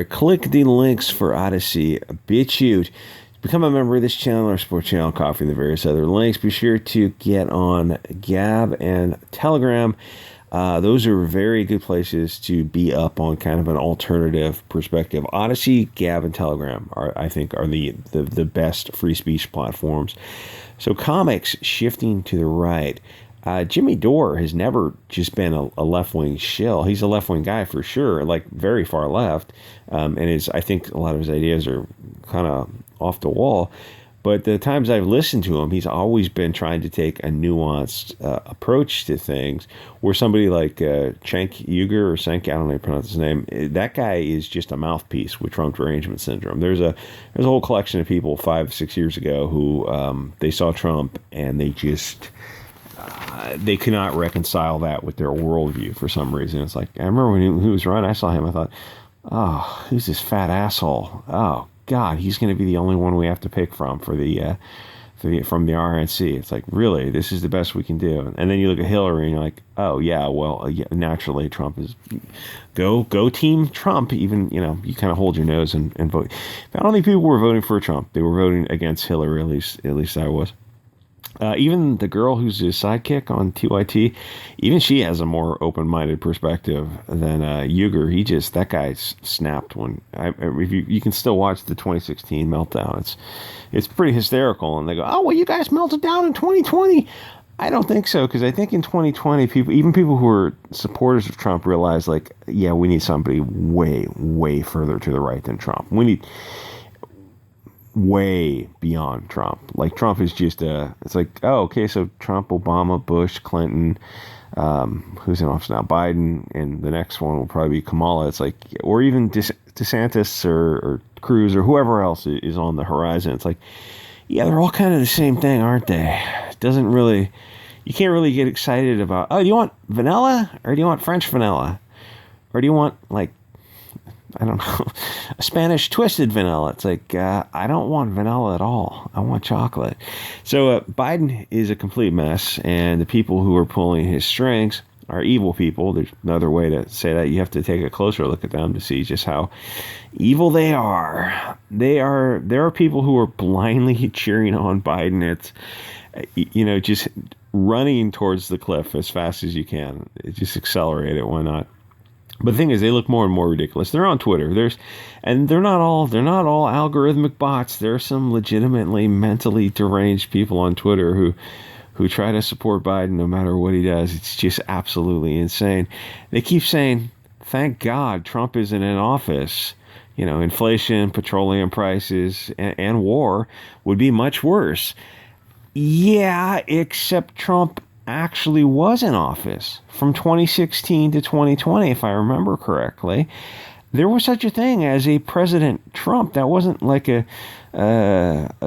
Click the links for Odyssey, Bit Chute. Become a member of this channel, our support channel, Coffee, and the various other links. Be sure to get on Gab and Telegram. Those are very good places to be up on kind of an alternative perspective. Odyssey, Gab, and Telegram I think are the best free speech platforms. So comics shifting to the right. Jimmy Dore has never just been a left-wing shill. He's a left-wing guy for sure, like very far left. And I think a lot of his ideas are kind of off the wall. But the times I've listened to him, he's always been trying to take a nuanced approach to things. Where somebody like Cenk Uygur or Cenk, I don't know how to pronounce his name, that guy is just a mouthpiece with Trump derangement syndrome. There's a whole collection of people 5-6 years ago who they saw Trump and they just they could not reconcile that with their worldview for some reason. It's like, I remember when he was running, I saw him, I thought, oh, who's this fat asshole? Oh, God, he's going to be the only one we have to pick from from the RNC. It's like, really, this is the best we can do. And then you look at Hillary and you're like, oh yeah, well, yeah, naturally Trump is go team Trump. Even, you kind of hold your nose and vote. But I don't think people were voting for Trump. They were voting against Hillary. At least I was. Even the girl who's his sidekick on TYT, even she has a more open-minded perspective than Uygur. That guy snapped when. If you can still watch the 2016 meltdown. It's pretty hysterical, and they go, "Oh well, you guys melted down in 2020." I don't think so, because I think in 2020, people who were supporters of Trump realized, like, yeah, we need somebody way, way further to the right than Trump. We need way beyond Trump. Like, Trump is just it's like, oh, okay, so Trump, Obama, Bush, Clinton, who's in office now, Biden, and the next one will probably be Kamala. It's like, or even DeSantis or Cruz or whoever else is on the horizon. It's like, yeah, they're all kind of the same thing, aren't they? You can't really get excited about, oh, do you want vanilla or do you want French vanilla? Or do you want, like, I don't know, a Spanish twisted vanilla? It's like, I don't want vanilla at all. I want chocolate. So Biden is a complete mess, and the people who are pulling his strings are evil people. There's another way to say that. You have to take a closer look at them to see just how evil they are. There are people who are blindly cheering on Biden. It's, just running towards the cliff as fast as you can. Just accelerate it. Why not? But the thing is, they look more and more ridiculous. They're on Twitter. They're not all algorithmic bots. There are some legitimately mentally deranged people on Twitter who try to support Biden no matter what he does. It's just absolutely insane. They keep saying, "Thank God Trump isn't in office. Inflation, petroleum prices, and war would be much worse." Yeah, except Trump actually was in office from 2016 to 2020, if I remember correctly. There was such a thing as a President Trump. That wasn't like a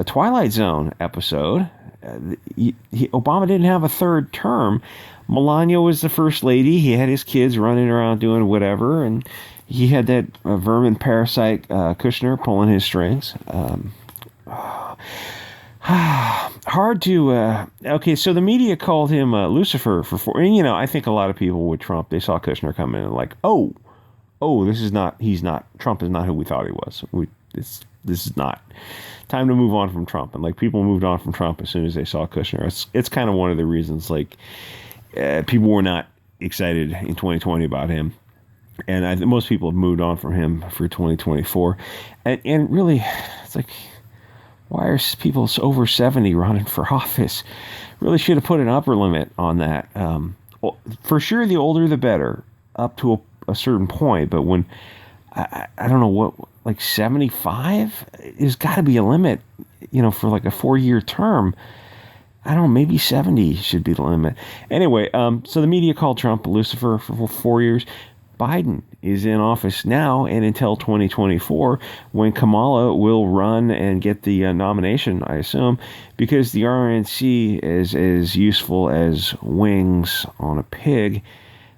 Twilight Zone episode. Obama didn't have a third term. Melania was the first lady. He had his kids running around doing whatever, and he had that vermin parasite Kushner pulling his strings. Hard to, okay, so the media called him Lucifer and I think a lot of people with Trump, they saw Kushner come in and like, oh, Trump is not who we thought he was. This is not. Time to move on from Trump. And like, people moved on from Trump as soon as they saw Kushner. It's kind of one of the reasons, like, people were not excited in 2020 about him. And I think most people have moved on from him for 2024. And really, it's like, why are people over 70 running for office? Really should have put an upper limit on that. For sure, the older the better, up to a certain point. But when, I don't know what, like 75? There's got to be a limit, for like a 4-year term. I don't know, maybe 70 should be the limit. Anyway, so the media called Trump Lucifer for 4 years. Biden is in office now and until 2024, when Kamala will run and get the nomination, I assume, because the RNC is as useful as wings on a pig.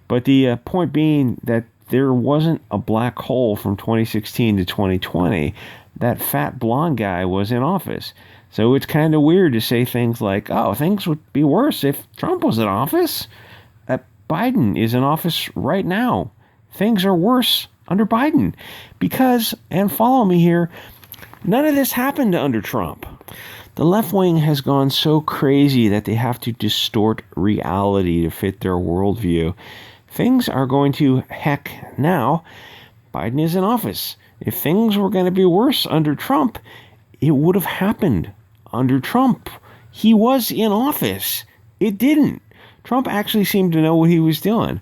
But the point being that there wasn't a black hole from 2016 to 2020. That fat blonde guy was in office. So it's kind of weird to say things like, oh, things would be worse if Trump was in office. Biden is in office right now. Things are worse under Biden. Because, and follow me here, none of this happened under Trump. The left wing has gone so crazy that they have to distort reality to fit their worldview. Things are going to heck now. Biden is in office. If things were going to be worse under Trump, it would have happened under Trump. He was in office. It didn't. Trump actually seemed to know what he was doing,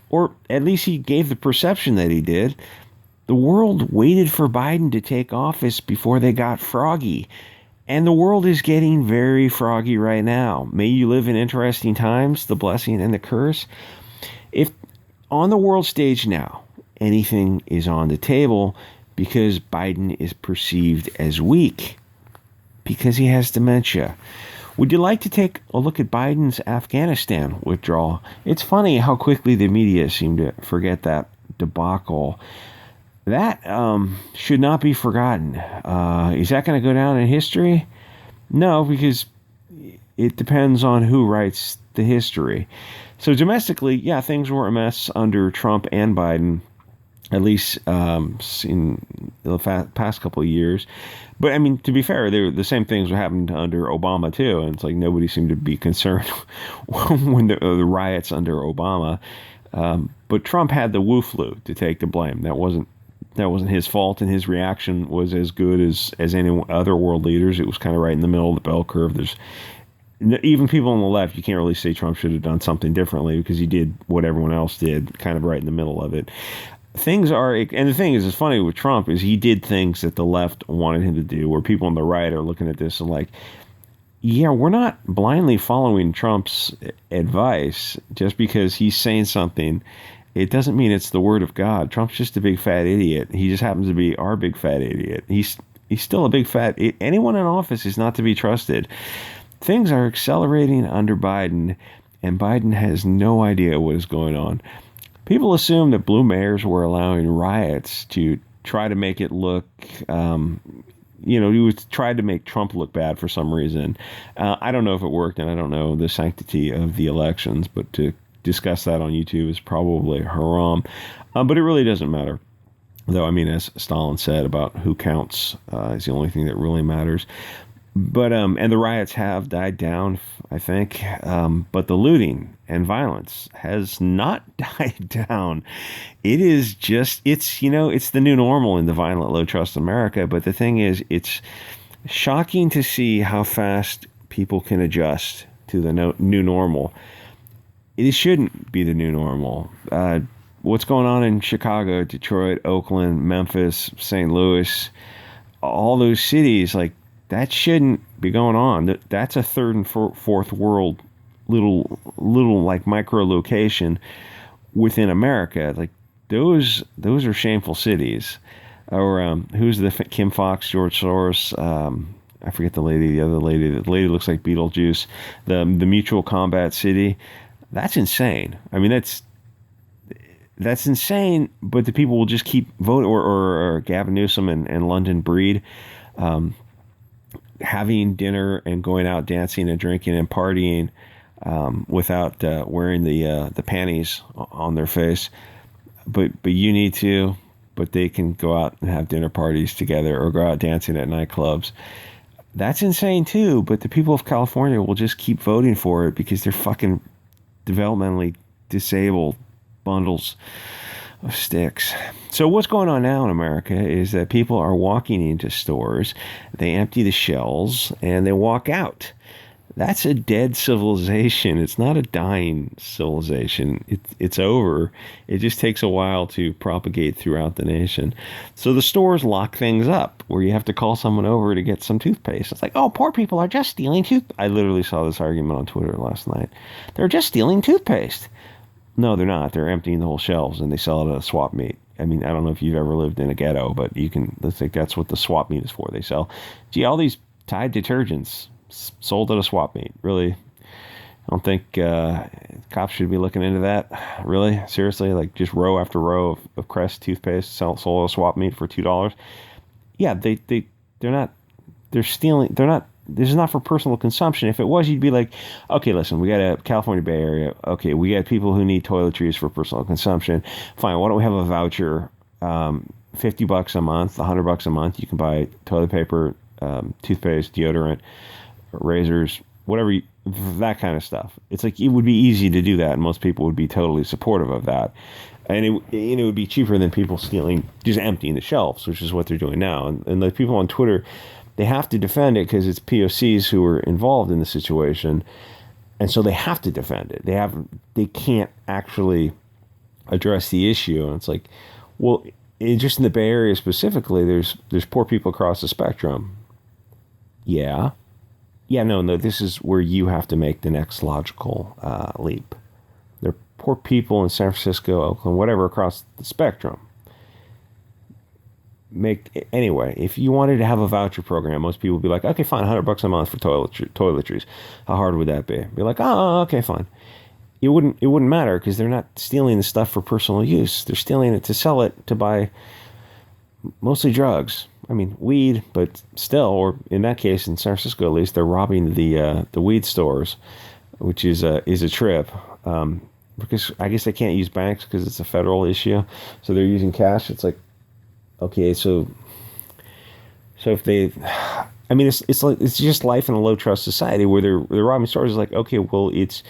or at least he gave the perception that he did. The world waited for Biden to take office before they got froggy, and the world is getting very froggy right now. May you live in interesting times, the blessing and the curse. If on the world stage now, anything is on the table, because Biden is perceived as weak, because he has dementia. Would you like to take a look at Biden's Afghanistan withdrawal? It's funny how quickly the media seem to forget that debacle. That should not be forgotten. Is that going to go down in history? No, because it depends on who writes the history. So domestically, yeah, things were a mess under Trump and Biden, at least in the past couple of years. But, I mean, to be fair, the same things happened under Obama, too. And it's like nobody seemed to be concerned when the riots under Obama. But Trump had the Wu flu to take the blame. That wasn't his fault, and his reaction was as good as any other world leaders. It was kind of right in the middle of the bell curve. There's even people on the left, you can't really say Trump should have done something differently because he did what everyone else did, kind of right in the middle of it. Things are, and the thing is, it's funny with Trump is he did things that the left wanted him to do, where people on the right are looking at this and like, yeah, we're not blindly following Trump's advice just because he's saying something. It doesn't mean it's the word of God. Trump's just a big fat idiot. He just happens to be our big fat idiot. He's still a big fat. Anyone in office is not to be trusted. Things are accelerating under Biden, and Biden has no idea what is going on. People assume that blue mayors were allowing riots to try to make it look, he tried to make Trump look bad for some reason. I don't know if it worked, and I don't know the sanctity of the elections, but to discuss that on YouTube is probably haram. But it really doesn't matter. Though, I mean, as Stalin said about who counts is the only thing that really matters. But, and the riots have died down, I think. But the looting and violence has not died down. It is just, it's the new normal in the violent, low trust America. But the thing is, it's shocking to see how fast people can adjust to the new normal. It shouldn't be the new normal. What's going on in Chicago, Detroit, Oakland, Memphis, St. Louis, all those cities, like, that shouldn't be going on. That's a third and fourth world little like micro location within America. Like those are shameful cities. Or who's the Kim Fox, George Soros? I forget the other lady. The lady looks like Beetlejuice. The Mutual Combat City. That's insane. I mean, that's insane. But the people will just keep voting. Or Gavin Newsom and London Breed. Having dinner and going out dancing and drinking and partying without wearing the panties on their face, but you need to. But they can go out and have dinner parties together or go out dancing at nightclubs. That's insane too. But the people of California will just keep voting for it because they're fucking developmentally disabled bundles of sticks. So what's going on now in America is that people are walking into stores, they empty the shelves, and they walk out. That's a dead civilization. It's not a dying civilization. It's over. It just takes a while to propagate throughout the nation. So the stores lock things up where you have to call someone over to get some toothpaste. It's like, oh, poor people are just stealing toothpaste. I literally saw this argument on Twitter last night. They're just stealing toothpaste. No, they're not. They're emptying the whole shelves, and they sell it at a swap meet. I mean, I don't know if you've ever lived in a ghetto, but let's think that's what the swap meet is for. They sell, all these Tide detergents sold at a swap meet. Really? I don't think cops should be looking into that. Really? Seriously? Like just row after row of Crest toothpaste sold at a swap meet for $2? Yeah, they're stealing. They're not. This is not for personal consumption. If it was, you'd be like, okay, listen, we got a California Bay Area. Okay, we got people who need toiletries for personal consumption. Fine, why don't we have a voucher $50 a month, $100 a month. You can buy toilet paper, toothpaste, deodorant, razors, whatever, that kind of stuff. It's like it would be easy to do that, and most people would be totally supportive of that. And it would be cheaper than people stealing, just emptying the shelves, which is what they're doing now. And the people on Twitter, they have to defend it because it's POCs who are involved in the situation, and so they have to defend it. They can't actually address the issue. And it's like, well, just in the Bay Area specifically, there's poor people across the spectrum. Yeah, no. This is where you have to make the next logical leap. There are poor people in San Francisco, Oakland, whatever, across the spectrum. Anyway, if you wanted to have a voucher program, most people would be like, okay, fine, $100 a month for toiletries. How hard would that be? Be like, oh, okay, fine. It wouldn't matter because they're not stealing the stuff for personal use. They're stealing it to sell it to buy mostly drugs. I mean, weed, but still, or in that case, in San Francisco at least, they're robbing the weed stores, which is a trip. Because I guess they can't use banks because it's a federal issue, so they're using cash. It's like, okay, so if they, I mean, it's like it's just life in a low trust society where they're robbing stores. It's like, okay, well, it's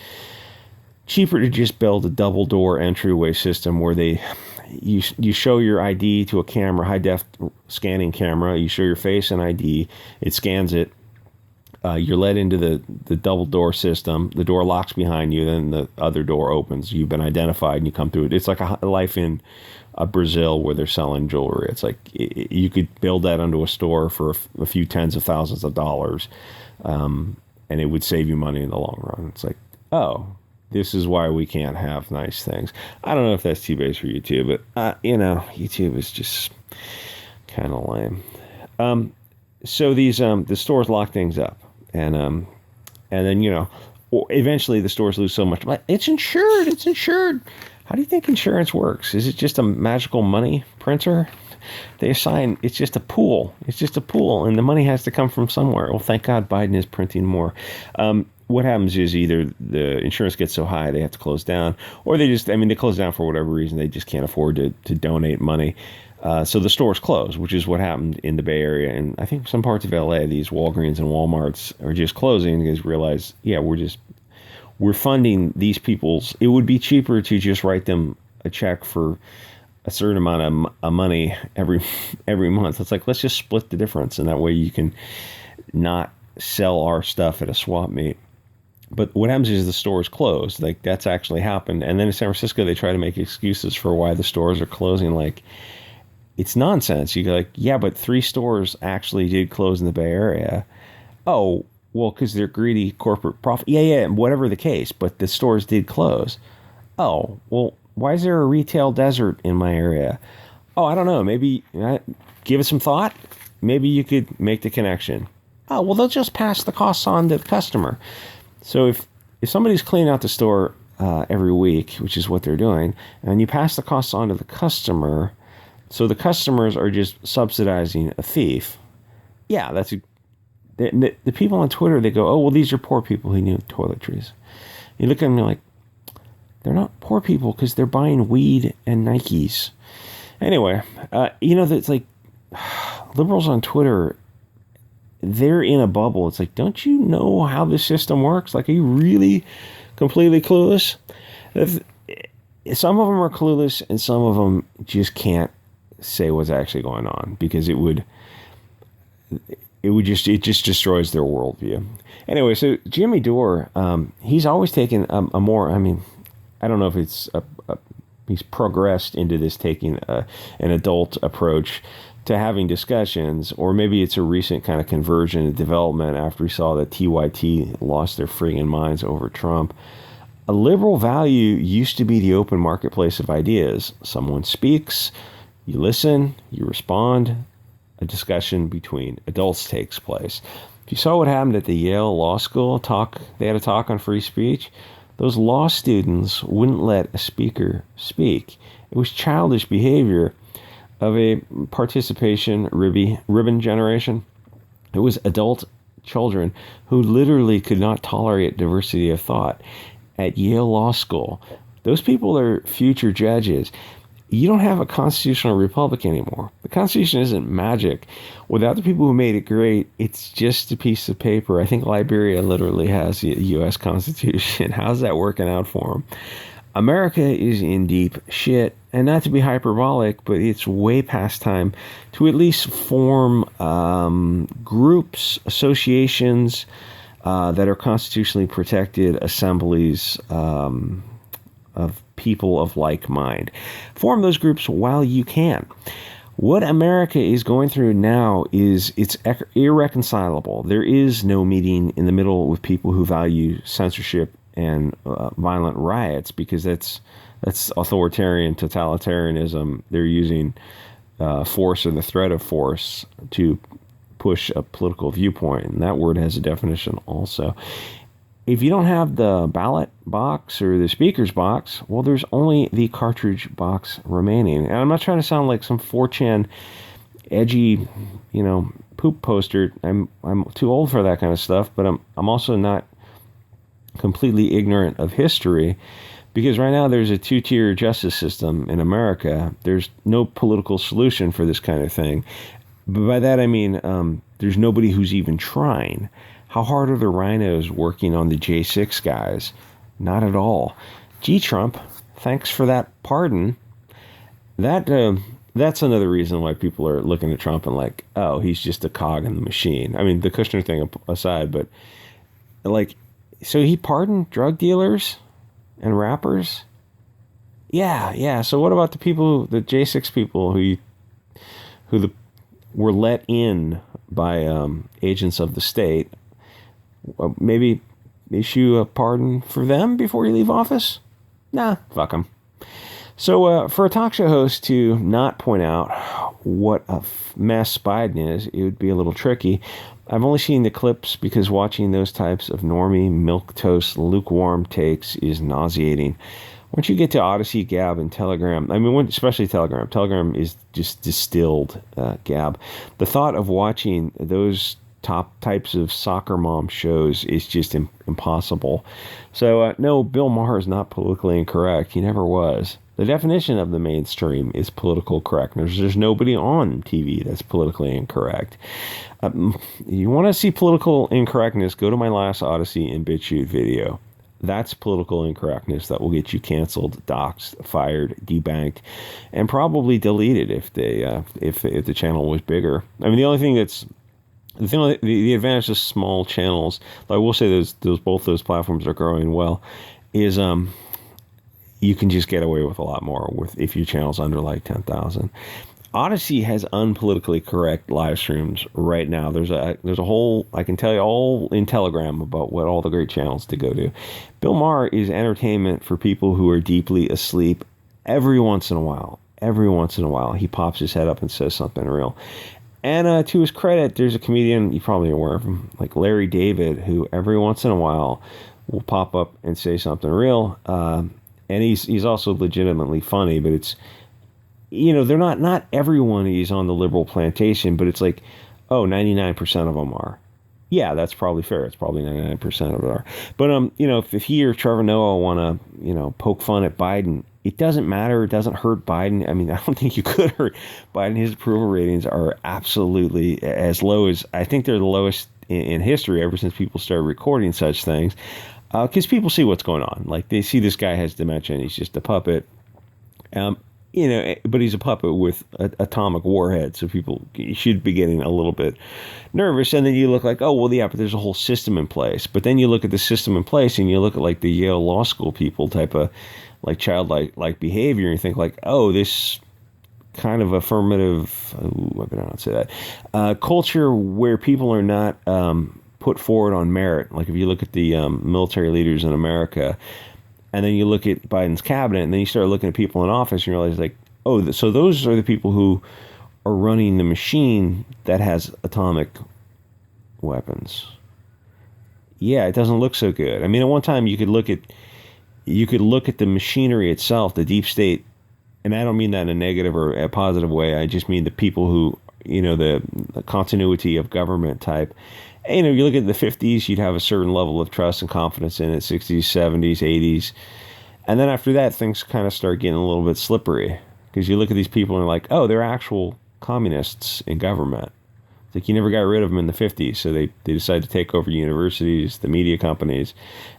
cheaper to just build a double door entryway system where you show your ID to a camera, high def scanning camera. You show your face and ID. It scans it. You're led into the double door system. The door locks behind you. Then the other door opens. You've been identified and you come through it. It's like a life in Brazil where they're selling jewelry. It's like you could build that onto a store for a few tens of thousands of dollars, and it would save you money in the long run. It's like, oh, this is why we can't have nice things. I don't know if that's too base for YouTube, but YouTube is just kind of lame. So these the stores lock things up, and then eventually the stores lose so much. But it's insured. It's insured. How do you think insurance works? Is it just a magical money printer? They assign. It's just a pool. It's just a pool, and the money has to come from somewhere. Well, thank God Biden is printing more. What happens is either the insurance gets so high they have to close down, or they close down for whatever reason. They just can't afford to donate money. So the stores close, which is what happened in the Bay Area. And I think some parts of LA, these Walgreens and Walmarts are just closing because realize, we're funding these people's. It would be cheaper to just write them a check for a certain amount of money every month. It's like, let's just split the difference. And that way you can not sell our stuff at a swap meet. But what happens is the stores close. Like, that's actually happened. And then in San Francisco, they try to make excuses for why the stores are closing. Like, it's nonsense. You go like, yeah, but 3 stores actually did close in the Bay Area. Oh, well, because they're greedy corporate profit. Yeah, whatever the case. But the stores did close. Oh, well, why is there a retail desert in my area? Oh, I don't know. Maybe give it some thought. Maybe you could make the connection. Oh, well, they'll just pass the costs on to the customer. So if somebody's cleaning out the store every week, which is what they're doing, and you pass the costs on to the customer, so the customers are just subsidizing a thief. Yeah, the people on Twitter, they go, oh, well, these are poor people who need toiletries. You look at them, you're like, they're not poor people because they're buying weed and Nikes. Anyway, it's like liberals on Twitter, they're in a bubble. It's like, don't you know how this system works? Like, are you really completely clueless? Some of them are clueless and some of them just can't say what's actually going on because it just destroys their worldview. Anyway, so Jimmy Dore, he's always taken a more, I don't know if it's he's progressed into this taking an adult approach to having discussions, or maybe it's a recent kind of conversion and development after we saw that TYT lost their friggin' minds over Trump. A liberal value used to be the open marketplace of ideas. Someone speaks, you listen, you respond, a discussion between adults takes place. If you saw what happened at the Yale Law School they had a talk on free speech. Those law students wouldn't let a speaker speak. It was childish behavior of a participation ribbon generation. It was adult children who literally could not tolerate diversity of thought at Yale Law School. Those people are future judges. you don't have a constitutional republic anymore. The Constitution isn't magic. Without the people who made it great, it's just a piece of paper. I think Liberia literally has the U.S. Constitution. How's that working out for them? America is in deep shit, and not to be hyperbolic, but it's way past time to at least form groups, associations that are constitutionally protected, assemblies of people of like mind. Form those groups while you can. What America is going through now is it's irreconcilable. There is no meeting in the middle with people who value censorship and violent riots, because that's authoritarian totalitarianism. They're using force or the threat of force to push a political viewpoint, and that word has a definition also. If you don't have the ballot box or the speaker's box, well, there's only the cartridge box remaining. And I'm not trying to sound like some 4chan edgy, poop poster. I'm too old for that kind of stuff, but I'm also not completely ignorant of history, because right now there's a two-tier justice system in America. There's no political solution for this kind of thing. But by that I mean there's nobody who's even trying. How hard are the rhinos working on the J6 guys? Not at all. Gee, Trump, thanks for that pardon. That's another reason why people are looking at Trump and like, oh, he's just a cog in the machine. I mean, the Kushner thing aside, but like, so he pardoned drug dealers and rappers? Yeah. So what about the people, the J6 people who were let in by agents of the state? Maybe issue a pardon for them before you leave office? Nah, fuck them. So for a talk show host to not point out what a mess Biden is, it would be a little tricky. I've only seen the clips because watching those types of normie, milquetoast, lukewarm takes is nauseating. Once you get to Odyssey, Gab, and Telegram, especially Telegram. Telegram is just distilled Gab. The thought of watching those top types of soccer mom shows is just impossible. So no, Bill Maher is not politically incorrect. He never was. The definition of the mainstream is political correctness. There's nobody on TV that's politically incorrect. You want to see political incorrectness, go to my last Odyssey and Bit Chute video. That's political incorrectness that will get you canceled, doxxed, fired, debanked, and probably deleted if the channel was bigger. I mean, the only thing that's the advantage of small channels, I will say both those platforms are growing well, is you can just get away with a lot more if your channel's under like 10,000. Odyssey has unpolitically correct live streams right now. There's a whole, I can tell you all in Telegram about what all the great channels to go to. Bill Maher is entertainment for people who are deeply asleep. Every once in a while he pops his head up and says something real. And to his credit, there's a comedian, you're probably aware of him, like Larry David, who every once in a while will pop up and say something real. And he's also legitimately funny, but it's, they're not everyone is on the liberal plantation, but it's like, 99% of them are. Yeah, that's probably fair. It's probably 99% of it are. But, if he or Trevor Noah want to, poke fun at Biden, it doesn't matter. It doesn't hurt Biden. I mean, I don't think you could hurt Biden. His approval ratings are absolutely as low as, I think they're the lowest in history ever since people started recording such things. Because people see what's going on. Like, they see this guy has dementia and he's just a puppet. But he's a puppet with atomic warhead, so people should be getting a little bit nervous. And then you look like, but there's a whole system in place. But then you look at the system in place and you look at like the Yale Law School people type of like childlike behavior, and you think like, this kind of affirmative, I better not say that, culture where people are not put forward on merit. Like if you look at the military leaders in America, and then you look at Biden's cabinet, and then you start looking at people in office, and you realize like, so those are the people who are running the machine that has atomic weapons. Yeah, it doesn't look so good. I mean, at one time you could look at the machinery itself, the deep state, and I don't mean that in a negative or a positive way. I just mean the people who, the continuity of government type. And, you look at the 50s, you'd have a certain level of trust and confidence in it, 60s, 70s, 80s. And then after that, things kind of start getting a little bit slippery Because you look at these people and are like, oh, they're actual communists in government. It's like you never got rid of them in the 50s, so they decided to take over universities, the media companies,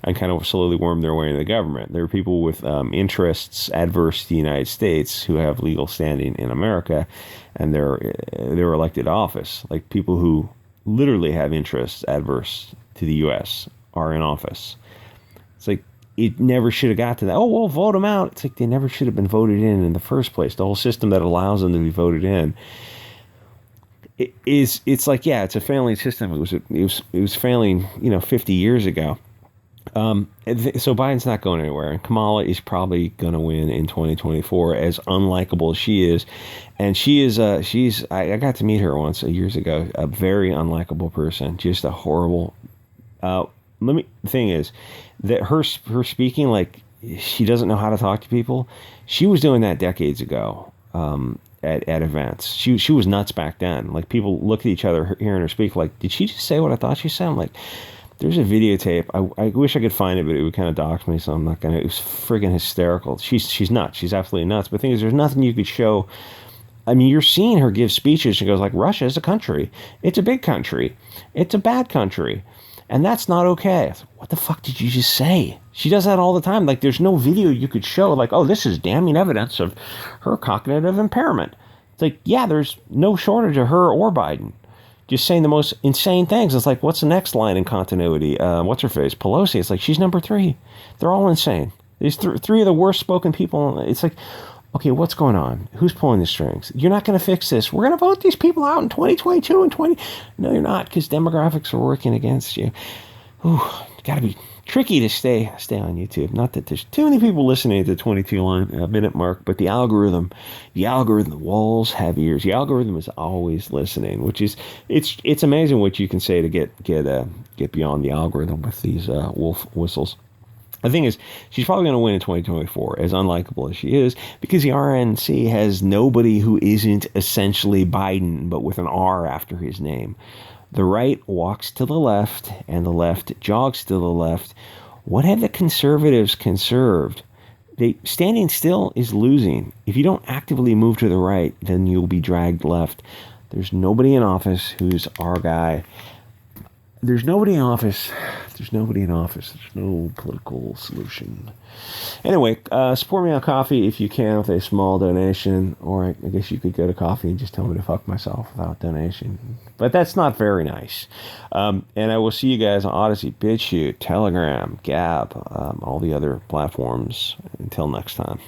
and kind of slowly worm their way into the government. There are people with interests adverse to the United States who have legal standing in America, and they're elected to office. Like people who literally have interests adverse to the U.S. are in office. It's like it never should have got to that. Oh, we'll vote them out. It's like they never should have been voted in the first place. The whole system that allows them to be voted in it's like, yeah, it's a failing system. It was failing, 50 years ago. So Biden's not going anywhere, and Kamala is probably going to win in 2024. As unlikable as she is, and I got to meet her once years ago. A very unlikable person, just a horrible. The thing is that her speaking like she doesn't know how to talk to people. She was doing that decades ago. At events. She was nuts back then. Like people look at each other hearing her speak like, did she just say what I thought she said? I'm like, there's a videotape. I wish I could find it, but it would kind of dox me, so I'm not gonna. It was friggin' hysterical. She's nuts. She's absolutely nuts. But the thing is, there's nothing you could show. I mean, you're seeing her give speeches. She goes like, Russia is a country. It's a big country. It's a bad country. And that's not okay. What the fuck did you just say? She does that all the time. Like, there's no video you could show, like, oh, this is damning evidence of her cognitive impairment. It's like, yeah, there's no shortage of her or Biden just saying the most insane things. It's like, what's the next line in continuity? What's her face? Pelosi. It's like, she's number 3. They're all insane. These three of the worst spoken people. It's like, okay, what's going on? Who's pulling the strings? You're not going to fix this. We're going to vote these people out in 2022 and 20. No, you're not, because demographics are working against you. Ooh, got to be tricky to stay on YouTube. Not that there's too many people listening to the 22-minute mark, but the algorithm, the walls have ears. The algorithm is always listening, which is it's amazing what you can say to get beyond the algorithm with these wolf whistles. The thing is, she's probably going to win in 2024, as unlikable as she is, because the RNC has nobody who isn't essentially Biden, but with an R after his name. The right walks to the left, and the left jogs to the left. What have the conservatives conserved? Standing still is losing. If you don't actively move to the right, then you'll be dragged left. There's nobody in office who's our guy. There's nobody in office. There's no political solution. Anyway, support me on Coffee if you can with a small donation. Or I guess you could go to Coffee and just tell me to fuck myself without donation. But that's not very nice. And I will see you guys on Odyssey, Bit Chute, Telegram, Gab, all the other platforms. Until next time.